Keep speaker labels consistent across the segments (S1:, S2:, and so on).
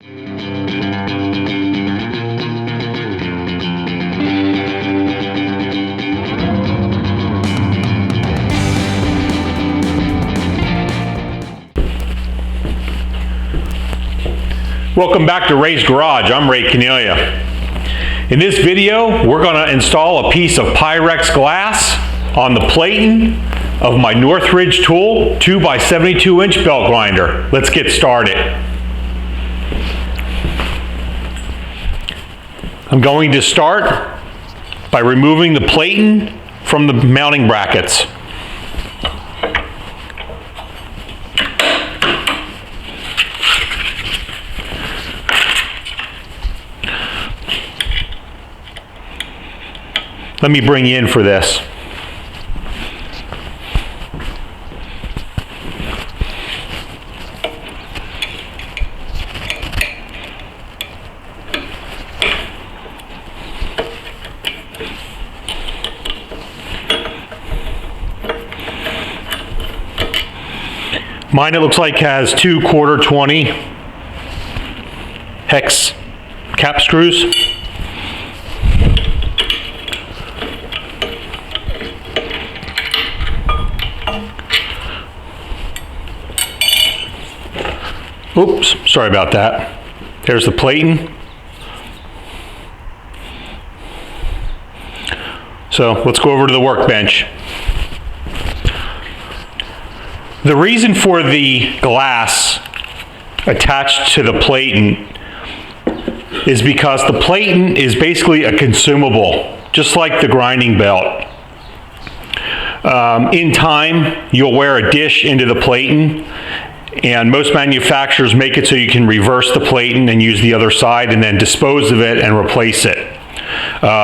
S1: Welcome back to Ray's Garage. I'm Ray Cornelia. In this video, we're going to install a piece of Pyrex glass on the platen of my Northridge Tool 2x72" belt grinder. Let's get started. I'm going to start by removing the platen from the mounting brackets. Let me bring you in for this. Mine, it looks like, has 2 1/4-20 hex cap screws. Oops, sorry about that. There's the platen. So let's go over to the workbench. The reason for the glass attached to the platen is because the platen is basically a consumable, just like the grinding belt. In time, you'll wear a dish into the platen, and most manufacturers make it so you can reverse the platen and use the other side and then dispose of it and replace it.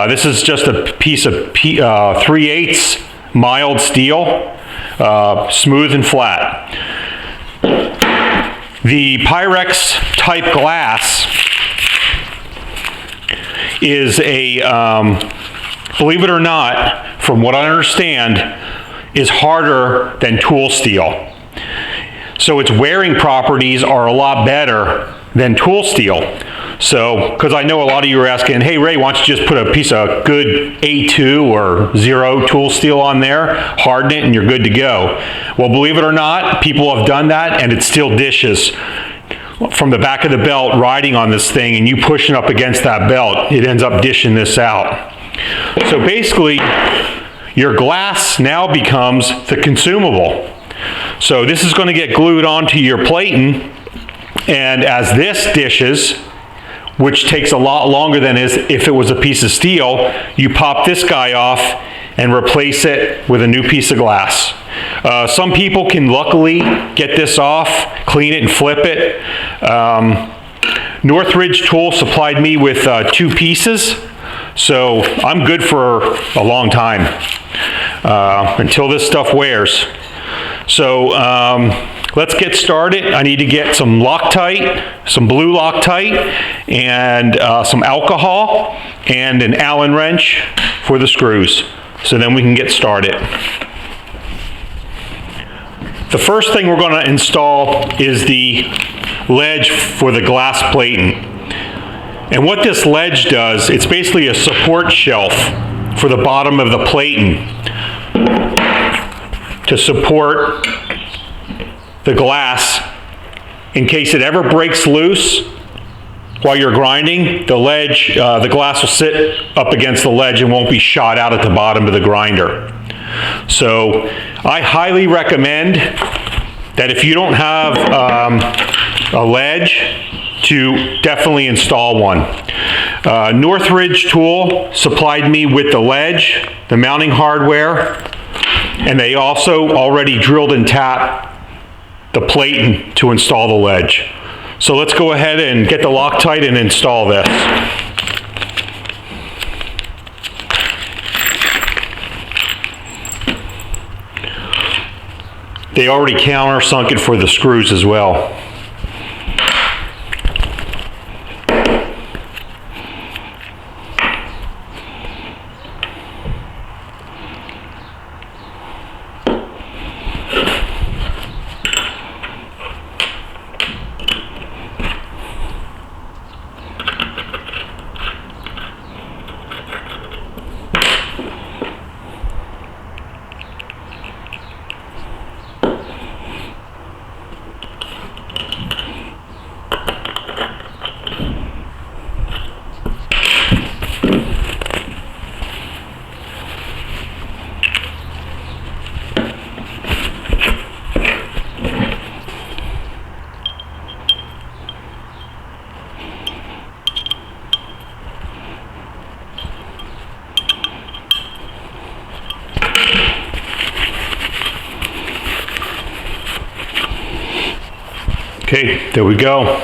S1: This is just a piece of 3/8 mild steel, smooth and flat. The Pyrex type glass is a, believe it or not, from what I understand, is harder than tool steel. So its wearing properties are a lot better than tool steel. So, because I know a lot of you are asking, hey Ray, why don't you just put a piece of good A2 or 0 tool steel on there, harden it, and you're good to go. Well, believe it or not, people have done that, and it still dishes from the back of the belt riding on this thing, and you pushing up against that belt, it ends up dishing this out. So basically, your glass now becomes the consumable. So this is going to get glued onto your platen, and as this dishes, which takes a lot longer than if it was a piece of steel, you pop this guy off and replace it with a new piece of glass. Some people can luckily get this off, clean it and flip it. Northridge Tool supplied me with 2 pieces, so I'm good for a long time until this stuff wears. So let's get started. I need to get some Loctite, some blue Loctite, and some alcohol, and an Allen wrench for the screws. So then we can get started. The first thing we're going to install is the ledge for the glass platen. And what this ledge does, it's basically a support shelf for the bottom of the platen to support the glass in case it ever breaks loose while you're grinding. The ledge, the glass will sit up against the ledge and won't be shot out at the bottom of the grinder. So I highly recommend that if you don't have a ledge, to definitely install one. Northridge Tool supplied me with the ledge, the mounting hardware, and they also already drilled and tapped the platen to install the ledge. So let's go ahead and get the Loctite and install this. They already countersunk it for the screws as well. Okay, there we go.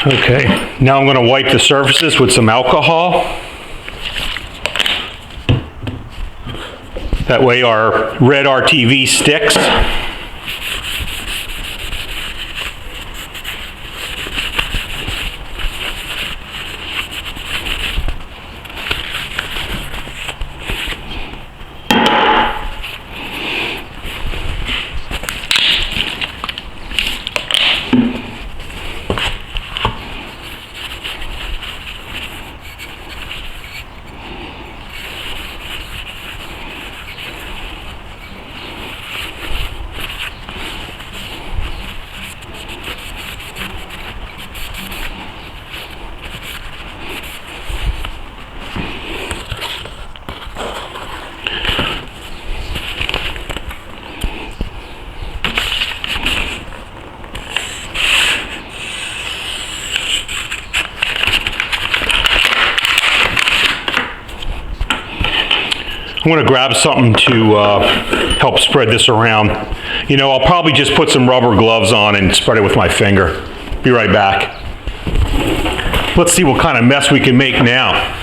S1: Okay, now I'm going to wipe the surfaces with some alcohol. That way our red RTV sticks. I'm going to grab something to help spread this around. You know, I'll probably just put some rubber gloves on and spread it with my finger. Be right back. Let's see what kind of mess we can make now.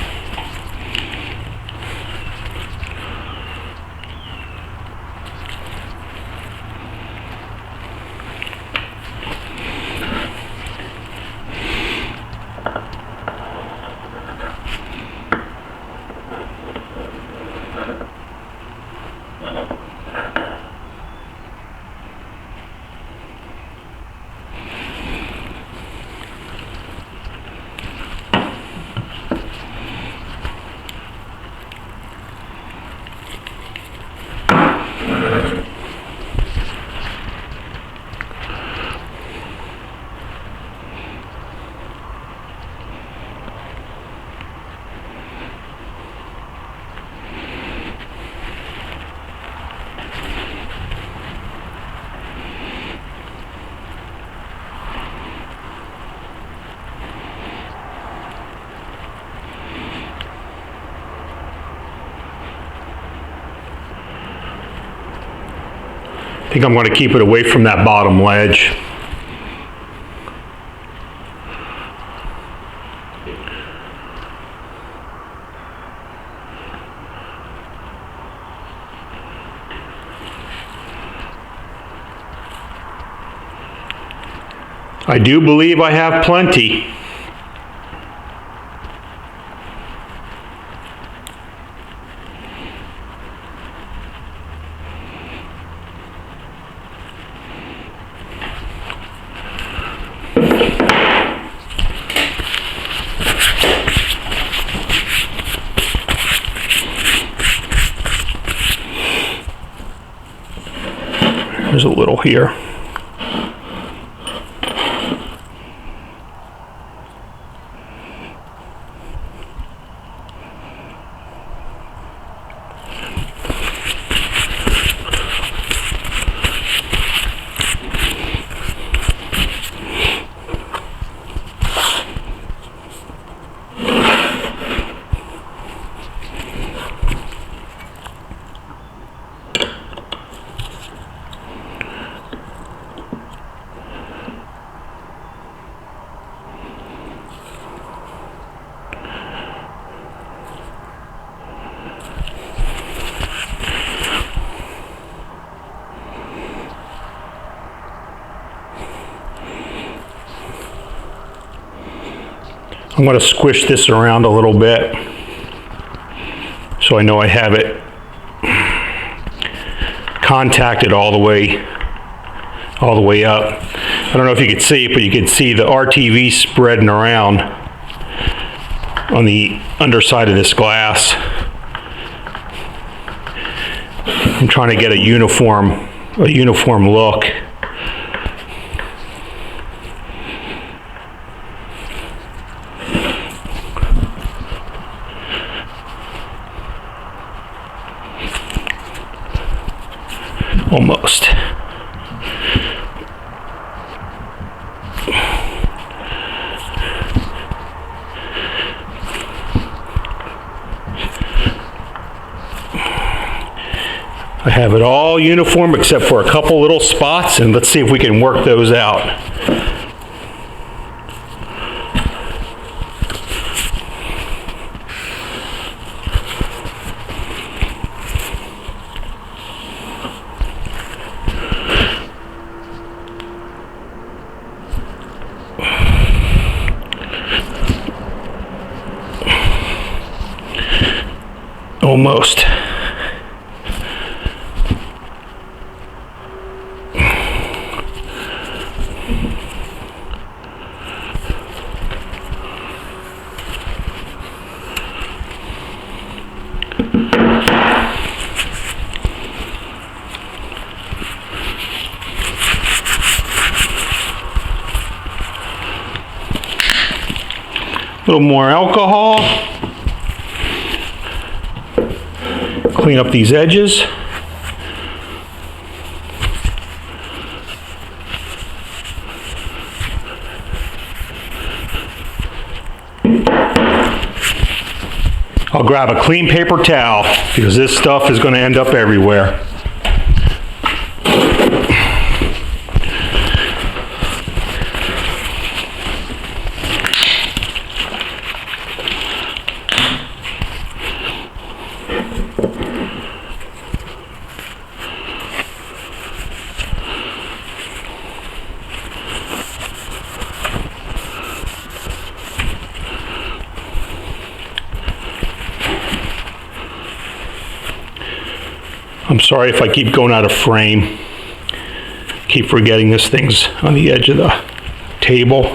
S1: I think I'm going to keep it away from that bottom ledge. I do believe I have plenty. There's a little here. I'm going to squish this around a little bit so I know I have it contacted all the way up. I don't know if you can see it, but you can see the RTV spreading around on the underside of this glass. I'm trying to get a uniform look. Almost. I have it all uniform except for a couple little spots, and let's see if we can work those out. Almost. A little more alcohol. Clean up these edges. I'll grab a clean paper towel because this stuff is going to end up everywhere. I'm sorry if I keep going out of frame. Keep forgetting this thing's on the edge of the table.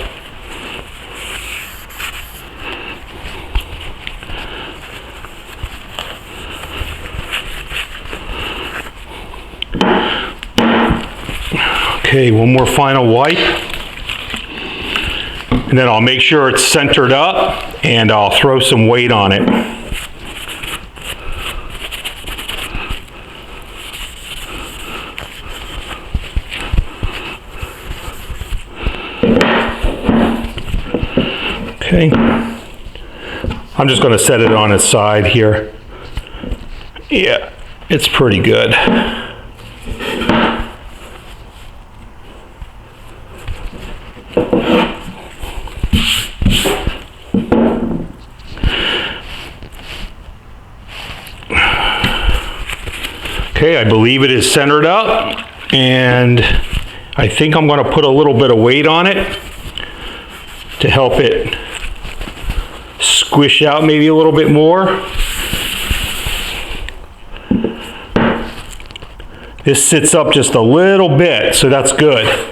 S1: Okay, one more final wipe. And then I'll make sure it's centered up and I'll throw some weight on it. Okay, I'm just going to set it on its side here. Yeah, it's pretty good. Okay, I believe it is centered up, and I think I'm going to put a little bit of weight on it to help it squish out maybe a little bit more. This sits up just a little bit, so that's good.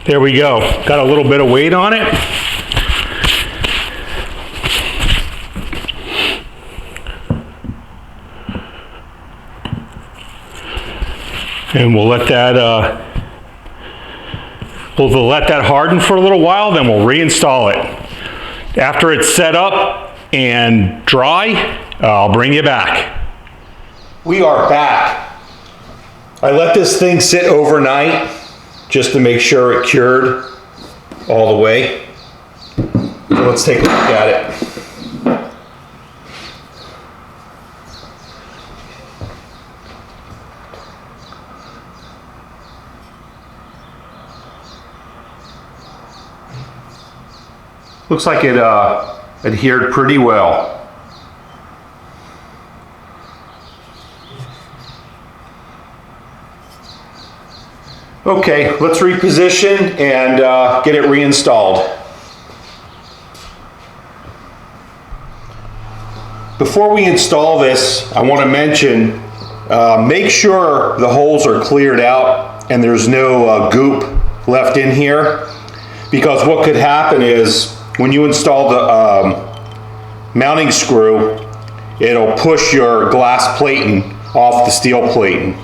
S1: There we go. Got a little bit of weight on it. And we'll let that harden for a little while, then we'll reinstall it. After it's set up and dry, I'll bring you back. We are back. I let this thing sit overnight just to make sure it cured all the way. So let's take a look at it. Looks like it adhered pretty well. Okay, let's reposition and get it reinstalled. Before we install this, I want to mention, make sure the holes are cleared out and there's no goop left in here, because what could happen is when you install the mounting screw, it'll push your glass platen off the steel platen.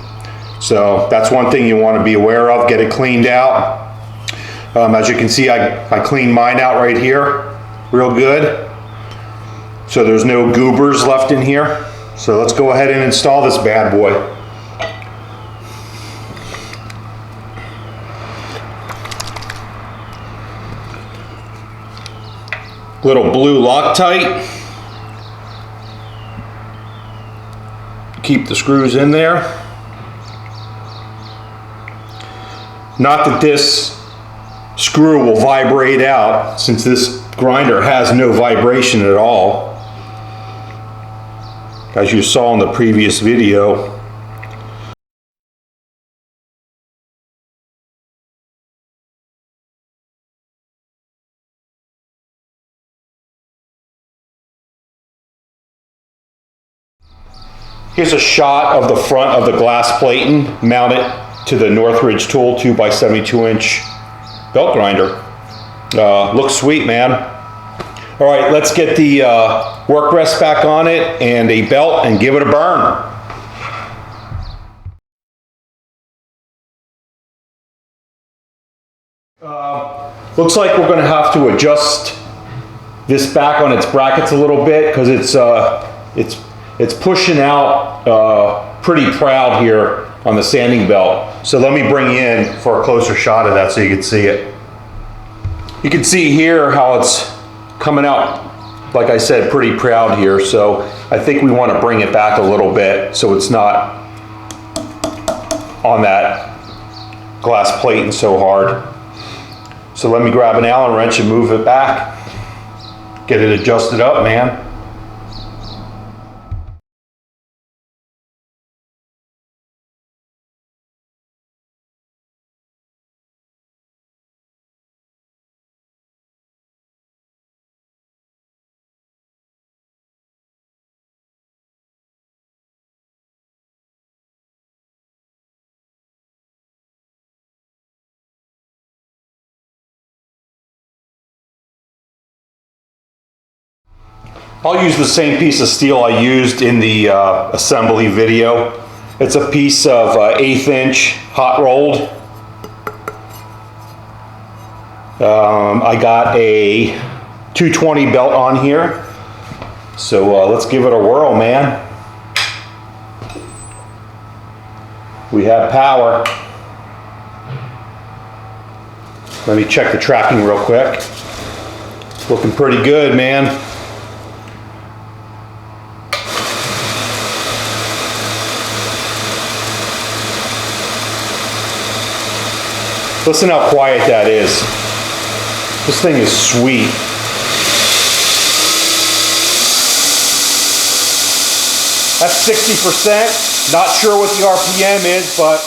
S1: So that's one thing you want to be aware of. Get it cleaned out. As you can see, I cleaned mine out right here real good. So there's no goobers left in here. So let's go ahead and install this bad boy. Little blue Loctite. Keep the screws in there. Not that this screw will vibrate out, since this grinder has no vibration at all, as you saw in the previous video. Here's a shot of the front of the glass platen mounted to the Northridge Tool 2x72-inch belt grinder. Looks sweet, man. All right, let's get the work rest back on it and a belt and give it a burn. Looks like we're going to have to adjust this back on its brackets a little bit, because it's pushing out pretty proud here on the sanding belt. So let me bring you in for a closer shot of that so you can see it. You can see here how it's coming out, like I said, pretty proud here. So I think we want to bring it back a little bit so it's not on that glass platen so hard. So let me grab an Allen wrench and move it back. Get it adjusted up, man. I'll use the same piece of steel I used in the assembly video. It's a piece of 1/8 inch hot rolled. I got a 220 belt on here. So let's give it a whirl, man. We have power. Let me check the tracking real quick. Looking pretty good, man. Listen how quiet that is. This thing is sweet. That's 60%. Not sure what the RPM is, but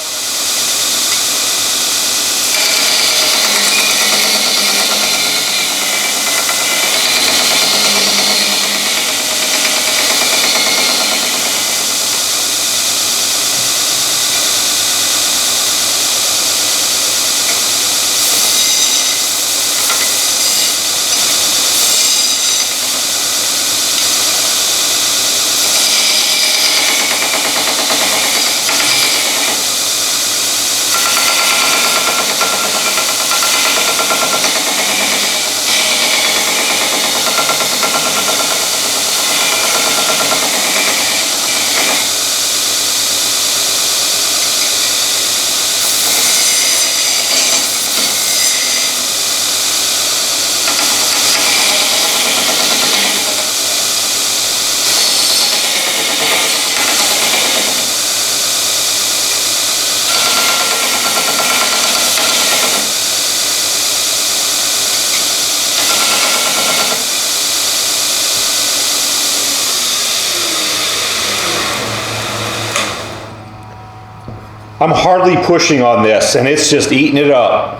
S1: I'm hardly pushing on this, and it's just eating it up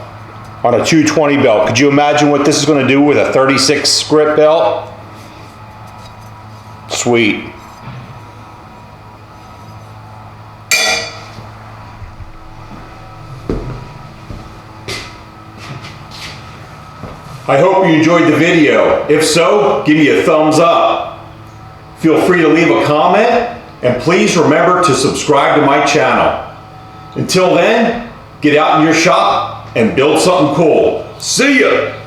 S1: on a 220 belt. Could you imagine what this is going to do with a 36 grit belt? Sweet.
S2: I hope you enjoyed the video. If so, give me a thumbs up. Feel free to leave a comment, and please remember to subscribe to my channel. Until then, get out in your shop and build something cool. See ya!